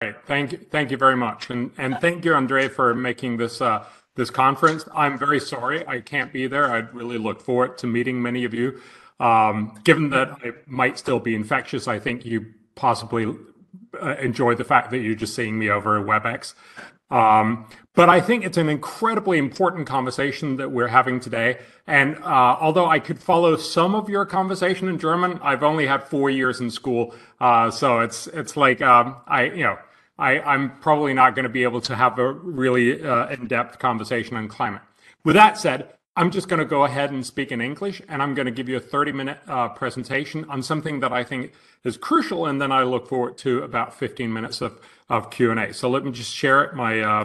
Great. Thank you very much, and thank you, André, for making this this conference. I'm very sorry I can't be there. I'd really look forward to meeting many of you. Given that I might still be infectious, I think you possibly enjoy the fact that you're just seeing me over WebEx. But I think it's an incredibly important conversation that we're having today. And although I could follow some of your conversation in German, I've only had 4 years in school, so it's like I'm probably not going to be able to have a really in-depth conversation on climate. With that said, I'm just going to go ahead and speak in English, and I'm going to give you a 30-minute presentation on something that I think is crucial, and then I look forward to about 15 minutes of Q&A. So let me just share my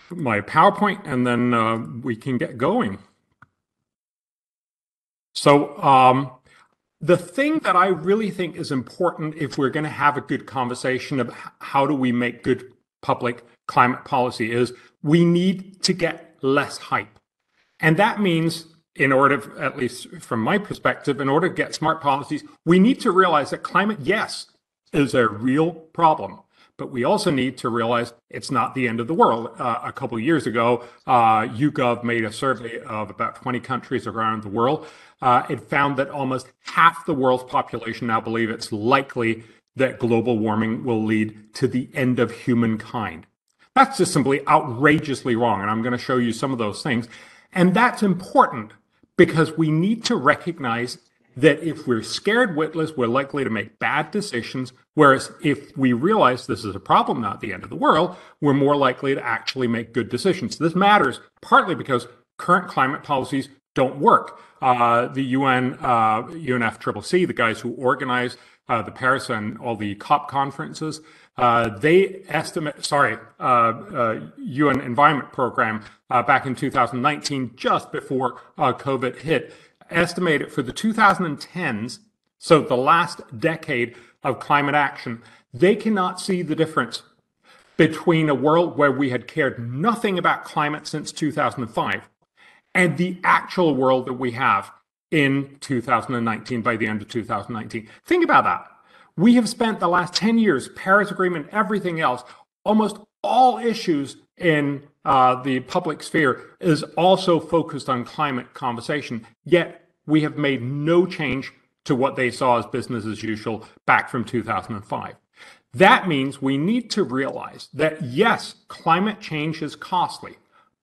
my PowerPoint, and then we can get going. So the thing that I really think is important if we're going to have a good conversation of how do we make good public climate policy is we need to get less hype. And that means, in order, at least from my perspective, in order to get smart policies, we need to realize that climate, yes, is a real problem. But we also need to realize it's not the end of the world. A couple of years ago, YouGov made a survey of about 20 countries around the world. It found that almost half the world's population now believe it's likely that global warming will lead to the end of humankind. That's just simply outrageously wrong, and I'm going to show you some of those things. And that's important because we need to recognize that if we're scared witless, we're likely to make bad decisions, whereas if we realize this is a problem, not the end of the world, we're more likely to actually make good decisions. This matters partly because current climate policies don't work. The UN, UNFCCC, the guys who organize the Paris and all the COP conferences, they estimate, UN Environment Program back in 2019, just before COVID hit, estimated for the 2010s, so the last decade of climate action, they cannot see the difference between a world where we had cared nothing about climate since 2005 and the actual world that we have in 2019, by the end of 2019. Think about that. We have spent the last 10 years, Paris Agreement, everything else, almost all issues in the public sphere is also focused on climate conversation, yet we have made no change to what they saw as business as usual back from 2005. That means we need to realize that, yes, climate change is costly,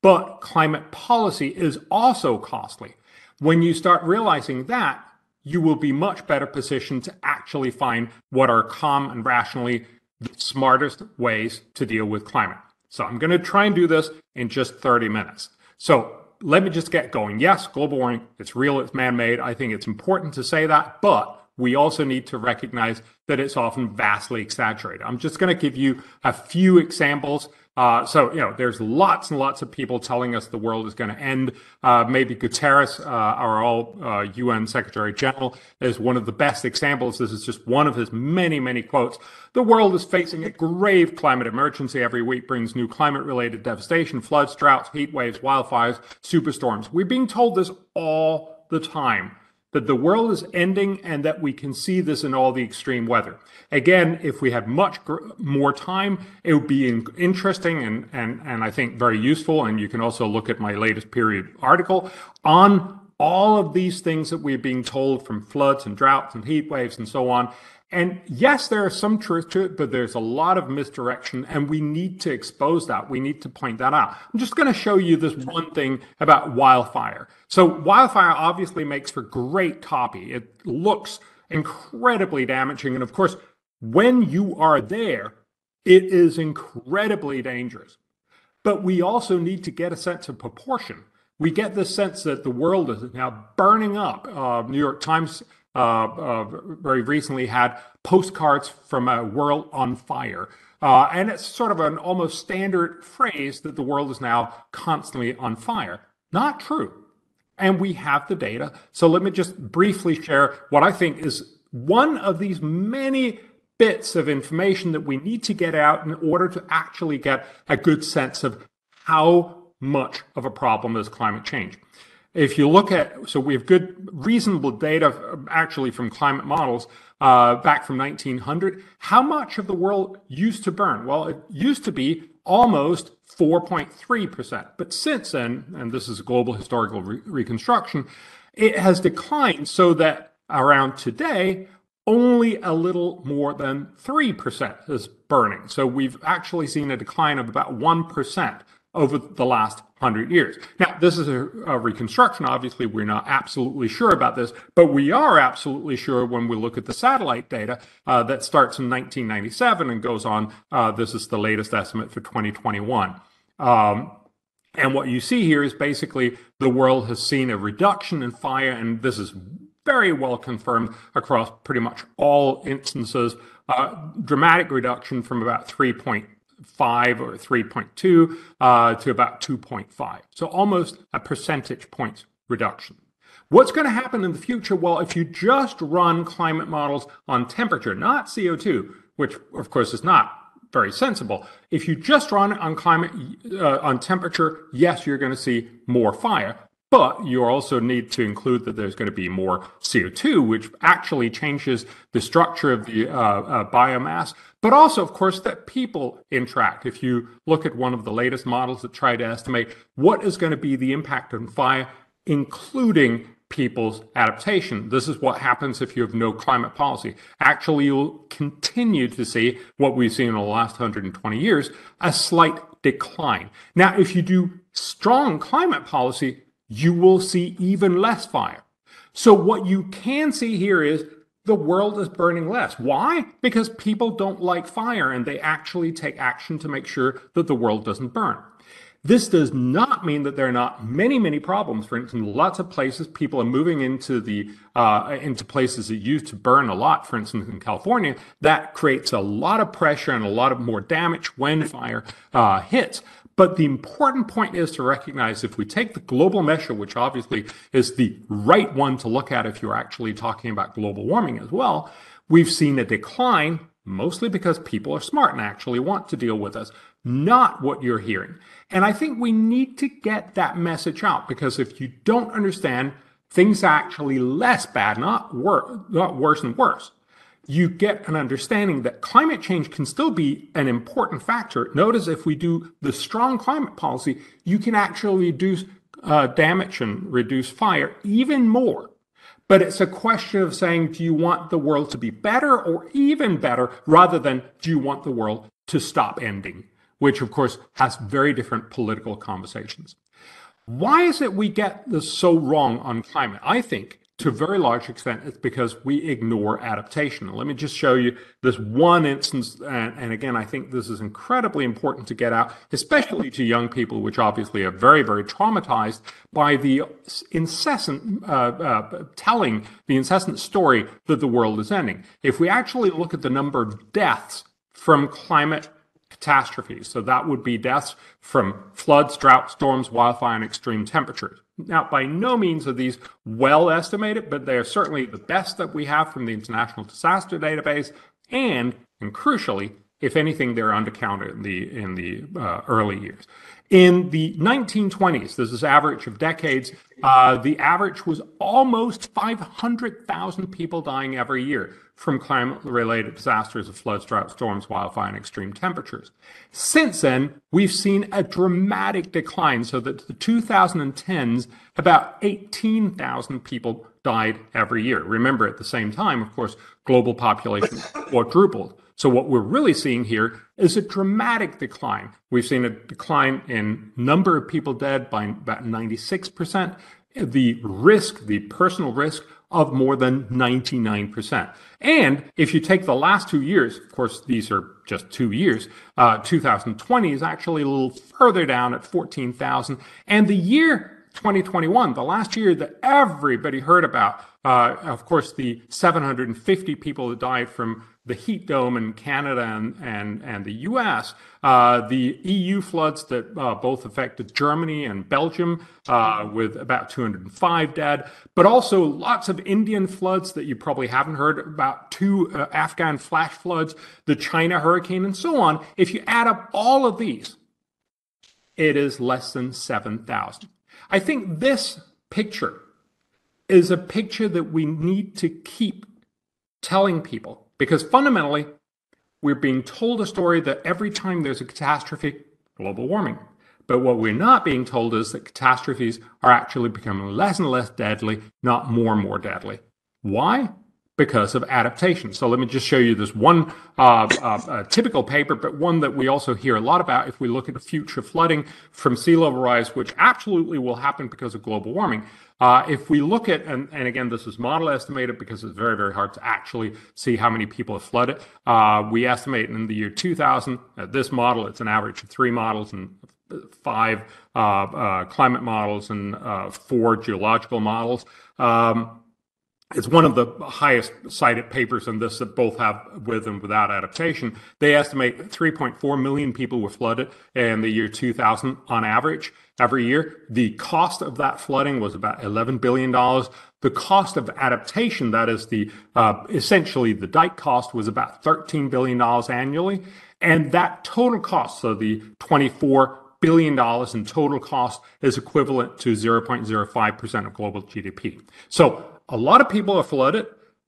but climate policy is also costly. When you start realizing that, you will be much better positioned to actually find what are calm and rationally the smartest ways to deal with climate. So I'm going to try and do this in just 30 minutes. So let me just get going. Yes, global warming, it's real, it's man-made. I think it's important to say that, but we also need to recognize that it's often vastly exaggerated. I'm just going to give you a few examples. There's lots and lots of people telling us the world is going to end. Maybe Guterres, our UN Secretary General, is one of the best examples. This is just one of his many, many quotes. The world is facing a grave climate emergency. Every week brings new climate-related devastation, floods, droughts, heat waves, wildfires, superstorms. We're being told this all the time, that the world is ending and that we can see this in all the extreme weather. Again, if we had much more time, it would be interesting and I think very useful. And you can also look at my latest period article on all of these things that we're being told, from floods and droughts and heat waves and so on. And yes, there is some truth to it, but there's a lot of misdirection, and we need to expose that. We need to point that out. I'm just going to show you this one thing about wildfire. So wildfire obviously makes for great copy. It looks incredibly damaging. And of course, when you are there, it is incredibly dangerous. But we also need to get a sense of proportion. We get the sense that the world is now burning up. New York Times very recently had postcards from a world on fire. And it's sort of an almost standard phrase that the world is now constantly on fire. Not true. And we have the data. So let me just briefly share what I think is one of these many bits of information that we need to get out in order to actually get a good sense of how much of a problem is climate change. if you look at, so we have good, reasonable data actually from climate models back from 1900. How much of the world used to burn? Well, it used to be almost 4.3%. But since then, and this is global historical reconstruction, it has declined so that around today, only a little more than 3% is burning. So we've actually seen a decline of about 1% over the last 100 years. Now, this is a reconstruction. Obviously, we're not absolutely sure about this, but we are absolutely sure when we look at the satellite data that starts in 1997 and goes on. This is the latest estimate for 2021. And what you see here is basically the world has seen a reduction in fire, and this is very well confirmed across pretty much all instances. Dramatic reduction from about 3.5 or 3.2 to about 2.5. So almost a percentage point reduction. What's going to happen in the future? Well, if you just run climate models on temperature, not CO2, which of course is not very sensible. If you just run it on climate, on temperature, yes, you're going to see more fire. But you also need to include that there's going to be more CO2, which actually changes the structure of the biomass, but also, of course, that people interact. If you look at one of the latest models that try to estimate what is going to be the impact on fire, including people's adaptation, this is what happens if you have no climate policy. Actually, you'll continue to see what we've seen in the last 120 years, a slight decline. Now, if you do strong climate policy, you will see even less fire. So what you can see here is the world is burning less. Why? Because people don't like fire and they actually take action to make sure that the world doesn't burn. This does not mean that there are not many, many problems. For instance, lots of places people are moving into places that used to burn a lot. For instance, in California, that creates a lot of pressure and a lot of more damage when fire hits. But the important point is to recognize if we take the global measure, which obviously is the right one to look at if you're actually talking about global warming as well, we've seen a decline, mostly because people are smart and actually want to deal with us, not what you're hearing. And I think we need to get that message out, because if you don't understand, things are actually less bad, not worse and worse. You get an understanding that climate change can still be an important factor. Notice if we do the strong climate policy, you can actually reduce damage and reduce fire even more. But it's a question of saying, do you want the world to be better or even better, rather than do you want the world to stop ending, which of course has very different political conversations. Why is it we get this so wrong on climate? I think to a very large extent, it's because we ignore adaptation. Let me just show you this one instance. And again, I think this is incredibly important to get out, especially to young people, which obviously are very, very traumatized by the incessant telling, the incessant story that the world is ending. If we actually look at the number of deaths from climate catastrophes, so that would be deaths from floods, drought, storms, wildfire, and extreme temperatures. Now, by no means are these well estimated, but they are certainly the best that we have from the International Disaster Database, and crucially, if anything, they're undercounted in the early years. In the 1920s, this is average of decades, the average was almost 500,000 people dying every year from climate-related disasters of floods, drought, storms, wildfire, and extreme temperatures. Since then, we've seen a dramatic decline, so that the 2010s, about 18,000 people died every year. Remember, at the same time, of course, global population quadrupled. So what we're really seeing here is a dramatic decline. We've seen a decline in number of people dead by about 96%, the risk, the personal risk, of more than 99%. And if you take the last 2 years, of course, these are just 2 years, 2020 is actually a little further down at 14,000. And the year 2021, the last year that everybody heard about, of course, the 750 people that died from the heat dome in Canada and the US, the EU floods that both affected Germany and Belgium with about 205 dead, but also lots of Indian floods that you probably haven't heard about, 2 Afghan flash floods, the China hurricane, and so on. If you add up all of these, it is less than 7,000. I think this picture is a picture that we need to keep telling people, because fundamentally, we're being told a story that every time there's a catastrophe, global warming. But what we're not being told is that catastrophes are actually becoming less and less deadly, not more and more deadly. Why? Because of adaptation. So let me just show you this one typical paper, but one that we also hear a lot about if we look at the future flooding from sea level rise, which absolutely will happen because of global warming. If we look at, and again, this is model estimated because it's very, very hard to actually see how many people have flooded. We estimate in the year 2000, this model, it's an average of 3 models and 5 climate models and 4 geological models. It's one of the highest cited papers in this that both have with and without adaptation. They estimate 3.4 million people were flooded in the year 2000 on average every year. The cost of that flooding was about $11 billion. The cost of adaptation, that is the essentially the dike cost, was about $13 billion annually. And that total cost, so the $24 billion in total cost, is equivalent to 0.05% of global GDP. So a lot of people are flooded.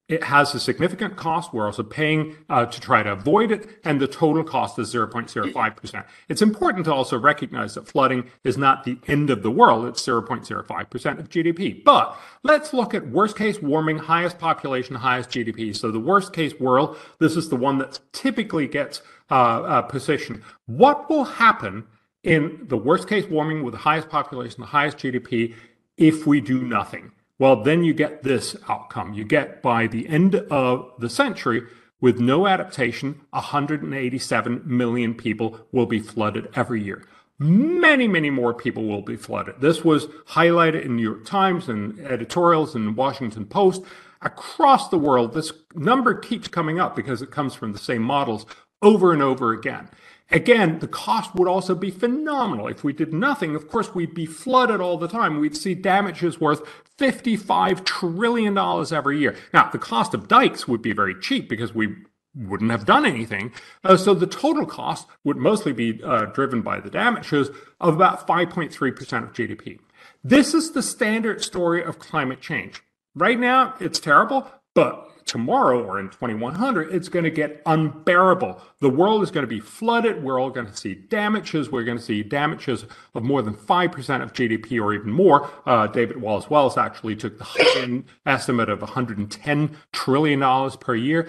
It has a significant cost. We're also paying to try to avoid it, and the total cost is 0.05%. It's important to also recognize that flooding is not the end of the world. It's 0.05% of GDP. But let's look at worst case warming, highest population, highest GDP. So the worst case world, this is the one that typically gets positioned. What will happen in the worst case warming with the highest population, the highest GDP, if we do nothing? Well, then you get this outcome. You get, by the end of the century, with no adaptation, 187 million people will be flooded every year. Many, many more people will be flooded. This was highlighted in New York Times and editorials in Washington Post. Across the world, this number keeps coming up because it comes from the same models over and over again. Again, the cost would also be phenomenal. If we did nothing, of course, we'd be flooded all the time. We'd see damages worth $55 trillion every year. Now, the cost of dikes would be very cheap because we wouldn't have done anything. So the total cost would mostly be driven by the damages of about 5.3% of GDP. This is the standard story of climate change. Right now, it's terrible, but tomorrow or in 2100, it's going to get unbearable. The world is going to be flooded. We're all going to see damages. We're going to see damages of more than 5% of GDP or even more. David Wallace Wells actually took the high-end estimate of $110 trillion per year.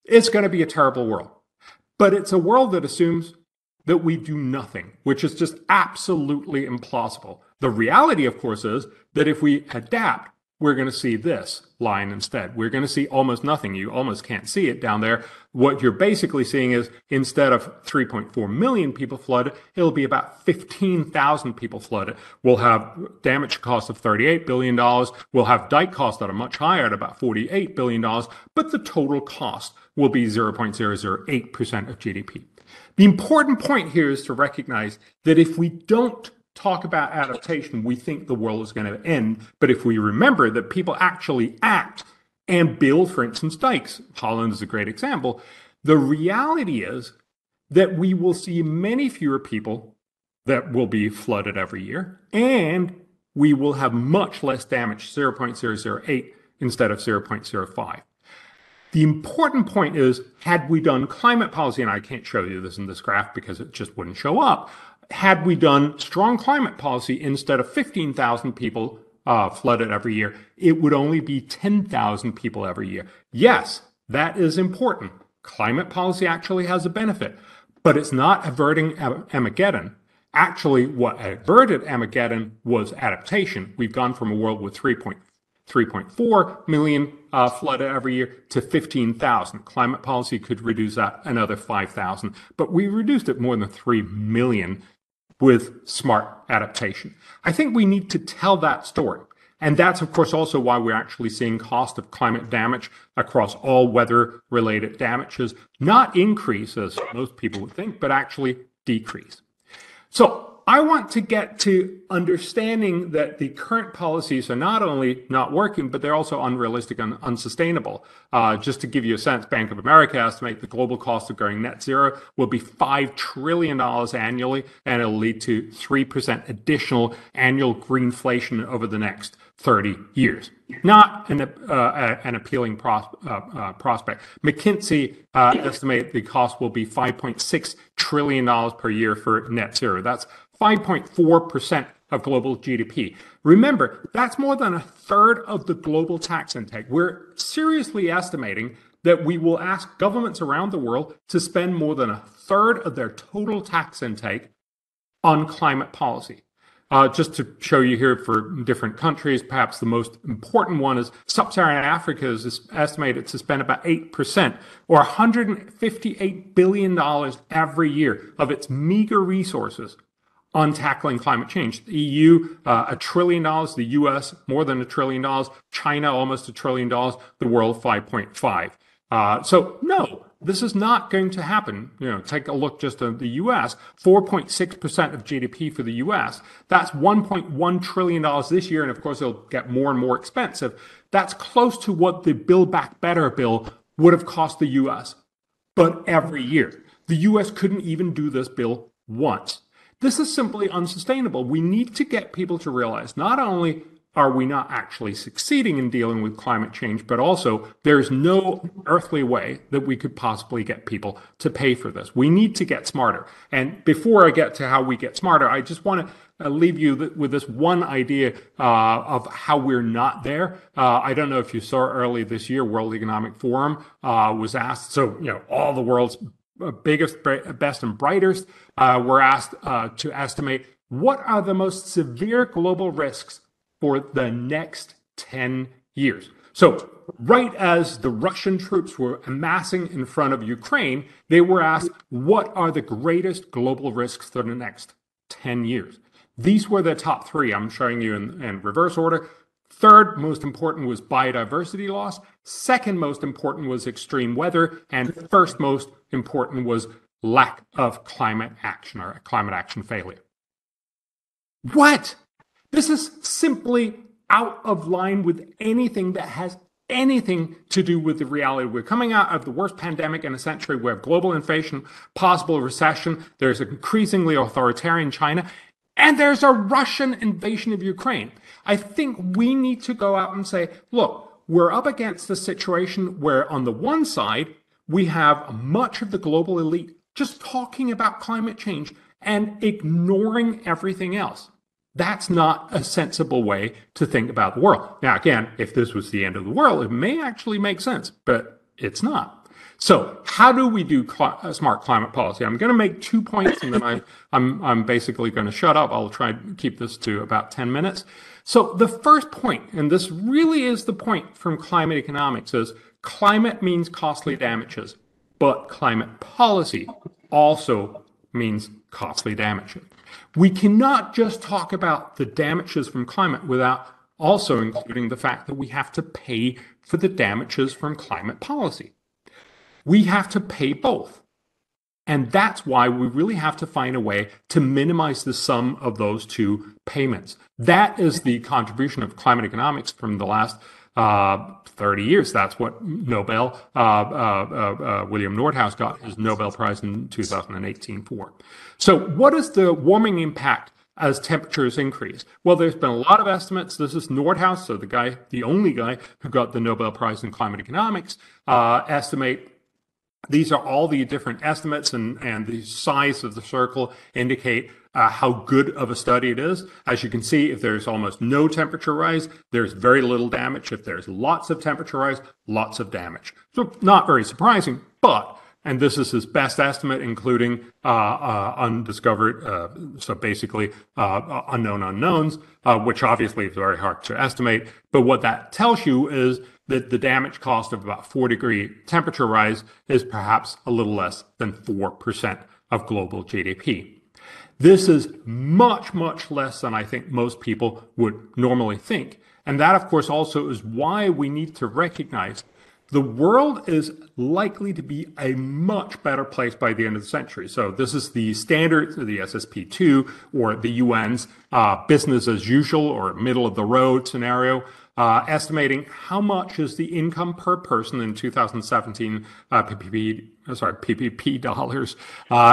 It's going to be a terrible world. But it's a world that assumes that we do nothing, which is just absolutely implausible. The reality, of course, is that if we adapt, we're going to see this line instead. We're going to see almost nothing. You almost can't see it down there. What you're basically seeing is, instead of 3.4 million people flooded, it'll be about 15,000 people flooded. We'll have damage costs of $38 billion. We'll have dike costs that are much higher at about $48 billion, but the total cost will be 0.008% of GDP. The important point here is to recognize that if we don't talk about adaptation, we think the world is going to end. But if we remember that people actually act and build, for instance, dikes, Holland is a great example, the reality is that we will see many fewer people that will be flooded every year, and we will have much less damage, 0.008 instead of 0.05. The important point is, had we done climate policy, and I can't show you this in this graph because it just wouldn't show up, had we done strong climate policy, instead of 15,000 people flooded every year, it would only be 10,000 people every year. Yes, that is important. Climate policy actually has a benefit, but it's not averting Armageddon. Actually, what averted Armageddon was adaptation. We've gone from a world with 3.4 million flooded every year to 15,000. Climate policy could reduce that another 5,000, but we reduced it more than 3 million with smart adaptation. I think we need to tell that story. And that's, of course, also why we're actually seeing cost of climate damage across all weather-related damages not increase, as most people would think, but actually decrease. So I want to get to understanding that the current policies are not only not working, but they're also unrealistic and unsustainable. Just to give you a sense, Bank of America estimates the global cost of going net zero will be $5 trillion annually, and it'll lead to 3% additional annual greenflation over the next 30 years. Not an appealing prospect. McKinsey estimate the cost will be $5.6 trillion per year for net zero. That's 5.4% of global GDP. Remember, that's more than a third of the global tax intake. We're seriously estimating that we will ask governments around the world to spend more than a third of their total tax intake on climate policy. Just to show you here for different countries, perhaps the most important one is Sub-Saharan Africa is estimated to spend about 8% or $158 billion every year of its meager resources on tackling climate change. The EU, $1 trillion, the US, more than $1 trillion, China, almost $1 trillion, the world, 5.5. So no, this is not going to happen. Take a look just at the US, 4.6% of GDP for the US. That's $1.1 trillion this year. And of course, it'll get more and more expensive. That's close to what the Build Back Better bill would have cost the US, but every year. The US couldn't even do this bill once. This is simply unsustainable. We need to get people to realize not only are we not actually succeeding in dealing with climate change, but also there's no earthly way that we could possibly get people to pay for this. We need to get smarter. And before I get to how we get smarter, I just want to leave you with this one idea of how we're not there. I don't know if you saw early this year, World Economic Forum was asked, so all the world's biggest, best, and brightest were asked to estimate what are the most severe global risks for the next 10 years. So right as the Russian troops were amassing in front of Ukraine, they were asked, what are the greatest global risks for the next 10 years? These were the top three. I'm showing you in reverse order. Third most important was biodiversity loss. Second most important was extreme weather. And first most important was lack of climate action or climate action failure. What? This is simply out of line with anything that has anything to do with the reality. We're coming out of the worst pandemic in a century. We have global inflation, possible recession. There's an increasingly authoritarian China, and there's a Russian invasion of Ukraine. I think we need to go out and say, look, we're up against a situation where on the one side, we have much of the global elite just talking about climate change and ignoring everything else. That's not a sensible way to think about the world. Now, again, if this was the end of the world, it may actually make sense, but it's not. So how do we do smart climate policy? I'm going to make 2 points, and then I'm basically going to shut up. I'll try to keep this to about 10 minutes. So the first point, and this really is the point from climate economics, is climate means costly damages, but climate policy also means costly damages. We cannot just talk about the damages from climate without also including the fact that we have to pay for the damages from climate policy. We have to pay both. And that's why we really have to find a way to minimize the sum of those two payments. That is the contribution of climate economics from the last 30 years. That's what William Nordhaus got his Nobel Prize in 2018 for. So what is the warming impact as temperatures increase? Well, there's been a lot of estimates. This is Nordhaus, so the only guy who got the Nobel Prize in climate economics, estimate. These are all the different estimates, and the size of the circle indicate how good of a study it is. As you can see, if there's almost no temperature rise, there's very little damage. If there's lots of temperature rise, lots of damage. So not very surprising, but, and this is his best estimate, including undiscovered, so basically unknown unknowns, which obviously is very hard to estimate. But what that tells you is that the damage cost of about 4-degree temperature rise is perhaps a little less than 4% of global GDP. This is much, much less than I think most people would normally think. And that, of course, also is why we need to recognize the world is likely to be a much better place by the end of the century. So this is the standard, the SSP2, or the UN's business as usual or middle of the road scenario, estimating how much is the income per person in 2017 PPP dollars.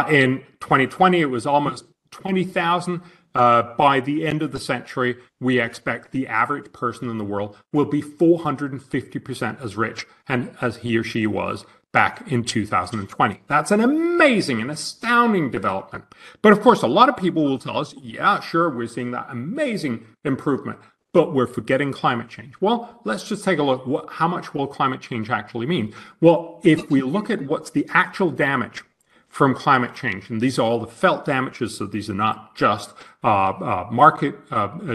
In 2020, it was almost 20,000. By the end of the century, we expect the average person in the world will be 450% as rich and as he or she was back in 2020. That's an amazing and astounding development. But of course, a lot of people will tell us, yeah, sure, we're seeing that amazing improvement, but we're forgetting climate change. Well, let's just take a look. How much will climate change actually mean? Well, if we look at what's the actual damage from climate change, and these are all the felt damages, so these are not just market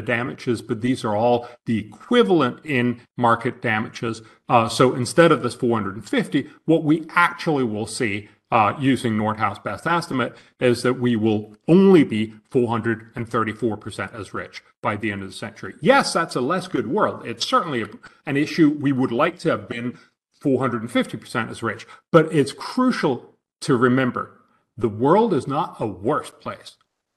damages, but these are all the equivalent in market damages. So instead of this 450, what we actually will see using Nordhaus' best estimate is that we will only be 434% as rich by the end of the century. Yes, that's a less good world. It's certainly an issue. We would like to have been 450% as rich, but it's crucial to remember, the world is not a worse place.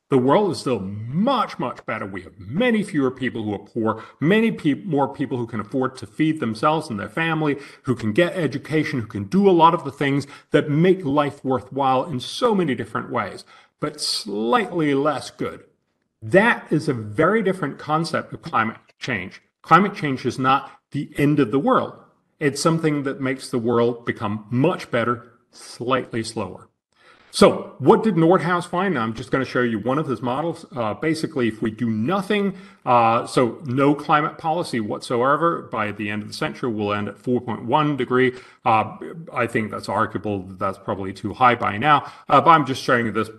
The world is still much, much better. We have many fewer people who are poor, many more people who can afford to feed themselves and their family, who can get education, who can do a lot of the things that make life worthwhile in so many different ways, but slightly less good. That is a very different concept of climate change. Climate change is not the end of the world. It's something that makes the world become much better, slightly slower. So what did Nordhaus find? I'm just going to show you one of his models. Basically, if we do nothing, so no climate policy whatsoever, by the end of the century, we'll end at 4.1 degree. I think that's arguable. That's probably too high by now. But I'm just showing you this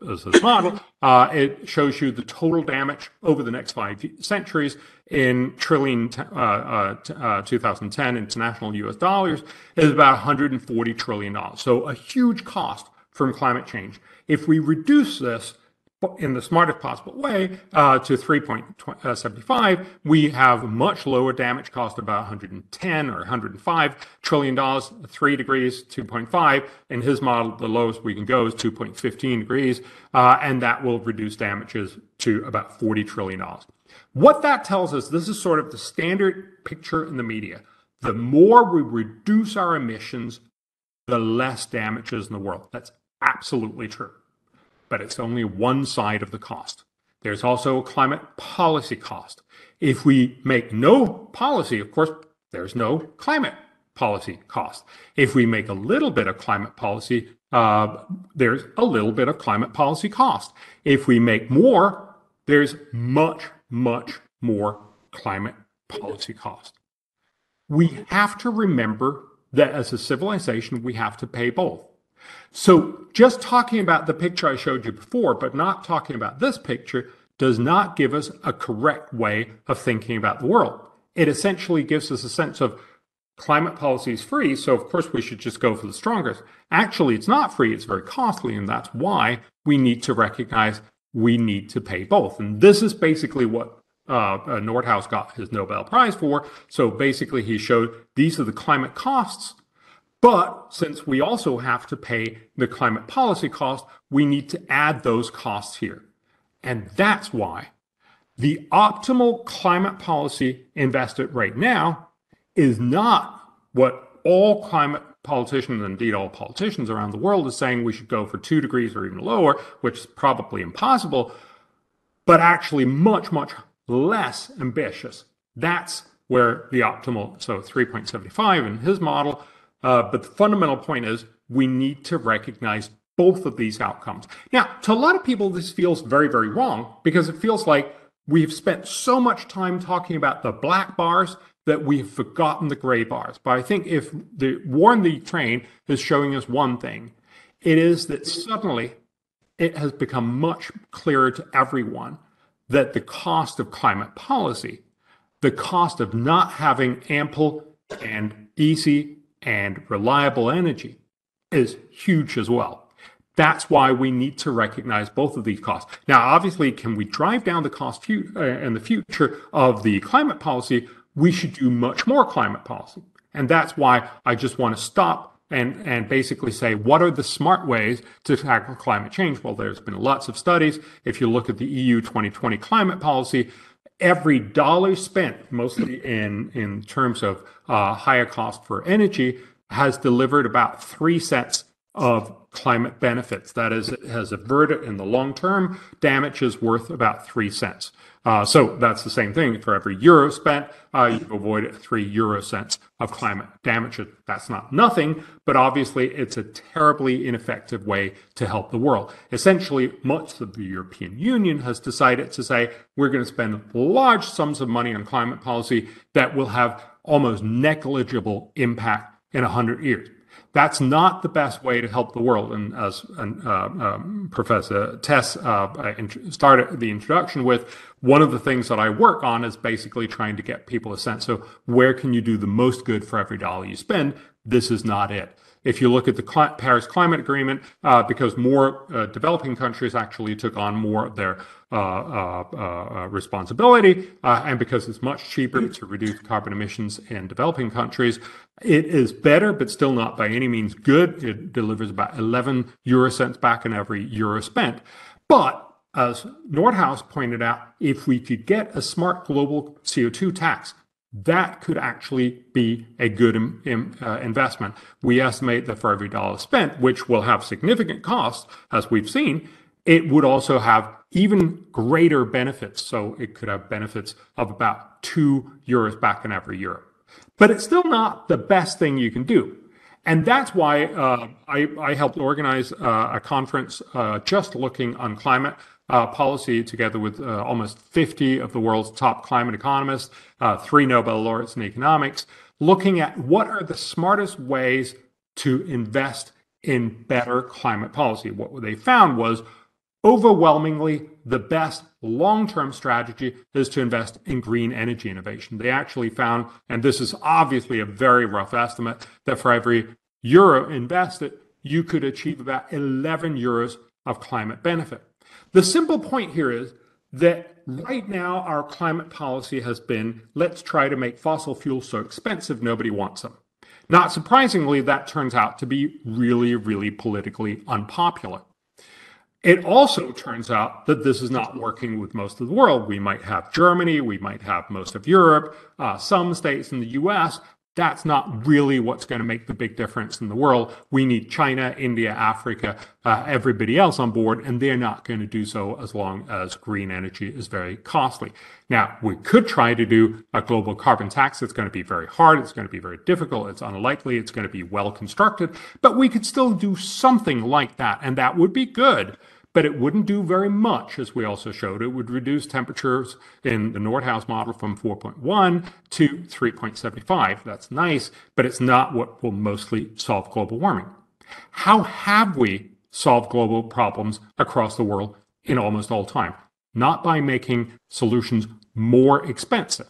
as his model. It shows you the total damage over the next 5 centuries in trillion 2010 international US dollars is about $140 trillion. So a huge cost from climate change. If we reduce this in the smartest possible way to 3.75, we have much lower damage cost, about 110 or 105 trillion dollars, 3 degrees, 2.5. In his model, the lowest we can go is 2.15 degrees, and that will reduce damages to about 40 trillion dollars. What that tells us, this is sort of the standard picture in the media. The more we reduce our emissions, the less damages in the world. That's absolutely true. But it's only one side of the cost. There's also a climate policy cost. If we make no policy, of course, there's no climate policy cost. If we make a little bit of climate policy, there's a little bit of climate policy cost. If we make more, there's much, much more climate policy cost. We have to remember that as a civilization, we have to pay both. So just talking about the picture I showed you before, but not talking about this picture, does not give us a correct way of thinking about the world. It essentially gives us a sense of climate policy is free, so of course we should just go for the strongest. Actually, it's not free, it's very costly, and that's why we need to recognize we need to pay both. And this is basically what Nordhaus got his Nobel Prize for. So basically he showed these are the climate costs, but since we also have to pay the climate policy cost, we need to add those costs here. And that's why the optimal climate policy invested right now is not what all climate politicians, indeed all politicians around the world, is saying we should go for 2 degrees or even lower, which is probably impossible, but actually much, much less ambitious. That's where the optimal, so 3.75 in his model, but the fundamental point is we need to recognize both of these outcomes. Now, to a lot of people, this feels very, very wrong because it feels like we've spent so much time talking about the black bars that we've forgotten the gray bars. But I think if the war in the Ukraine is showing us one thing, it is that suddenly it has become much clearer to everyone that the cost of climate policy, the cost of not having ample and easy and reliable energy is huge as well. That's why we need to recognize both of these costs. Now, obviously, can we drive down the cost in the future of the climate policy? We should do much more climate policy. And that's why I just want to stop and basically say, what are the smart ways to tackle climate change? Well, there's been lots of studies. If you look at the EU 2020 climate policy, every dollar spent, mostly in terms of higher cost for energy, has delivered about 3 cents of climate benefits. That is, it has averted in the long term damages worth about 3 cents. So that's the same thing. For every euro spent, you've avoided 3 euro cents of climate damage. That's not nothing, but obviously it's a terribly ineffective way to help the world. Essentially, much of the European Union has decided to say we're going to spend large sums of money on climate policy that will have almost negligible impact in 100 years. That's not the best way to help the world. And as Professor Tess started the introduction with, one of the things that I work on is basically trying to get people a sense of where can you do the most good for every dollar you spend. This is not it. If you look at the Paris Climate Agreement, because more developing countries actually took on more of their responsibility, and because it's much cheaper to reduce carbon emissions in developing countries, it is better, but still not by any means good. It delivers about 11 euro cents back in every euro spent. But as Nordhaus pointed out, if we could get a smart global CO2 tax, that could actually be a good investment. We estimate that for every dollar spent, which will have significant costs, as we've seen, it would also have even greater benefits. So it could have benefits of about 2 euros back in every euro. But it's still not the best thing you can do. And that's why I helped organize a conference just looking on climate policy, together with almost 50 of the world's top climate economists, 3 Nobel laureates in economics, looking at what are the smartest ways to invest in better climate policy. What they found was overwhelmingly the best long-term strategy is to invest in green energy innovation. They actually found, and this is obviously a very rough estimate, that for every euro invested, you could achieve about 11 euros of climate benefit. The simple point here is that right now our climate policy has been, let's try to make fossil fuels so expensive nobody wants them. Not surprisingly, that turns out to be really, really politically unpopular. It also turns out that this is not working with most of the world. We might have Germany, we might have most of Europe, some states in the US. That's not really what's going to make the big difference in the world. We need China, India, Africa, everybody else on board, and they're not going to do so as long as green energy is very costly. Now, we could try to do a global carbon tax. It's going to be very hard. It's going to be very difficult. It's unlikely. It's going to be well constructed, but we could still do something like that, and that would be good. But it wouldn't do very much, as we also showed. It would reduce temperatures in the Nordhaus model from 4.1 to 3.75. That's nice, but it's not what will mostly solve global warming. How have we solved global problems across the world in almost all time? Not by making solutions more expensive.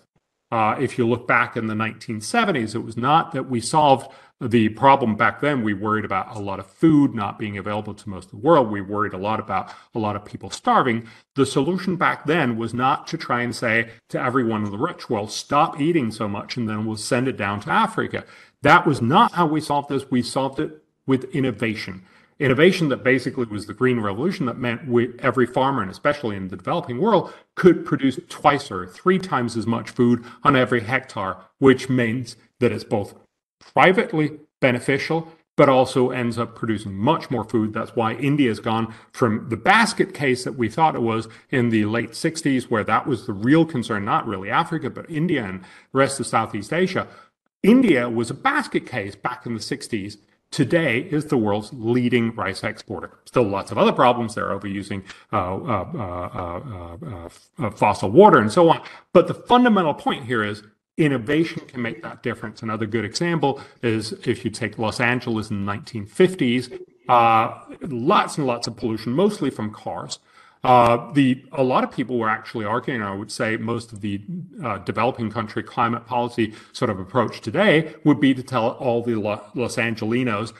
If you look back in the 1970s, it was not that we solved the problem back then. We worried about a lot of food not being available to most of the world. We worried a lot about a lot of people starving. The solution back then was not to try and say to everyone in the rich world, stop eating so much and then we'll send it down to Africa. That was not how we solved this. We solved it with innovation. Innovation that basically was the green revolution, that meant every farmer, and especially in the developing world, could produce 2 or 3 times as much food on every hectare, which means that it's both privately beneficial, but also ends up producing much more food. That's why India has gone from the basket case that we thought it was in the late 60s, where that was the real concern, not really Africa, but India and the rest of Southeast Asia. India was a basket case back in the 60s. Today is the world's leading rice exporter. Still lots of other problems. They're overusing fossil water and so on. But the fundamental point here is innovation can make that difference. Another good example is if you take Los Angeles in the 1950s, lots and lots of pollution, mostly from cars. A lot of people were actually arguing, I would say most of the developing country climate policy sort of approach today would be to tell all the Los Angelinos,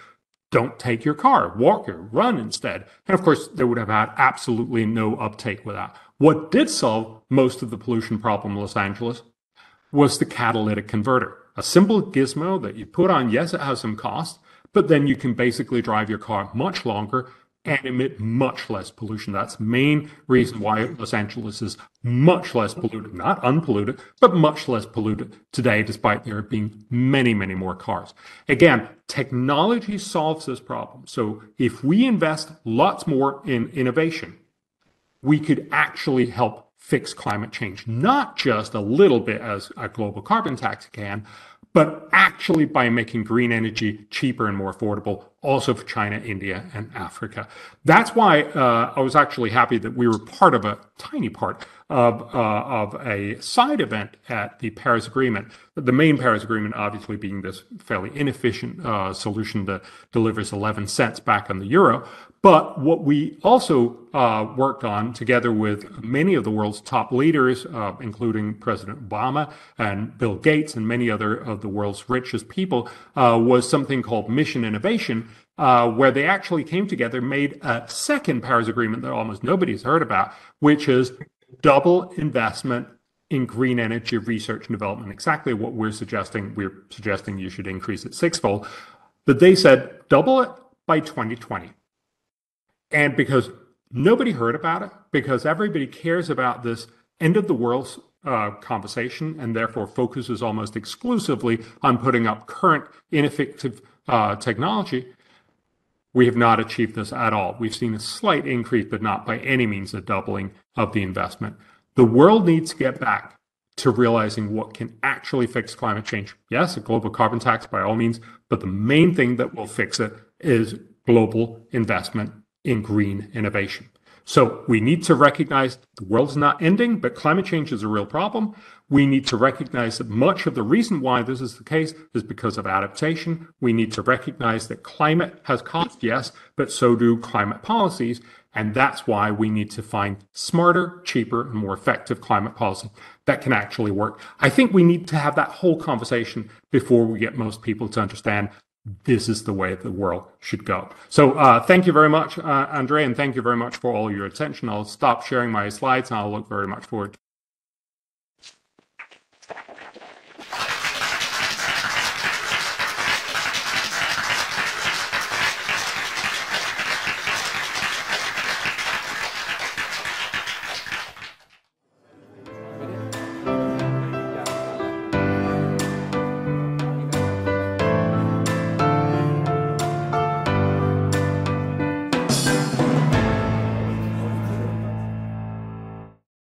don't take your car, walk or run instead. And of course, they would have had absolutely no uptake with that. What did solve most of the pollution problem in Los Angeles was the catalytic converter. a simple gizmo that you put on. Yes, it has some cost, but then you can basically drive your car much longer and emit much less pollution. That's the main reason why Los Angeles is much less polluted, not unpolluted, but much less polluted today, despite there being many, many more cars. Again, technology solves this problem. So if we invest lots more in innovation, we could actually help fix climate change, not just a little bit as a global carbon tax can, but actually by making green energy cheaper and more affordable, also for China, India, and Africa. That's why I was actually happy that we were part of a tiny part of a side event at the Paris Agreement. The main Paris Agreement obviously being this fairly inefficient solution that delivers 11 cents back on the euro. But what we also worked on together with many of the world's top leaders, including President Obama and Bill Gates and many other of the world's richest people, was something called Mission Innovation, where they actually came together, made a second Paris Agreement that almost nobody's heard about, which is double investment in green energy research and development. Exactly what we're suggesting. We're suggesting you should increase it sixfold. But they said double it by 2020. And because nobody heard about it, because everybody cares about this end of the world conversation and therefore focuses almost exclusively on putting up current ineffective technology, we have not achieved this at all. We've seen a slight increase, but not by any means a doubling of the investment. The world needs to get back to realizing what can actually fix climate change. Yes, a global carbon tax by all means, but the main thing that will fix it is global investment in green innovation. So we need to recognize the world's not ending, but climate change is a real problem. We need to recognize that much of the reason why this is the case is because of adaptation. We need to recognize that climate has cost, yes, but so do climate policies. And that's why we need to find smarter, cheaper, and more effective climate policy that can actually work. I think we need to have that whole conversation before we get most people to understand this is the way the world should go. So thank you very much, André, and thank you very much for all your attention. I'll stop sharing my slides and I'll look very much forward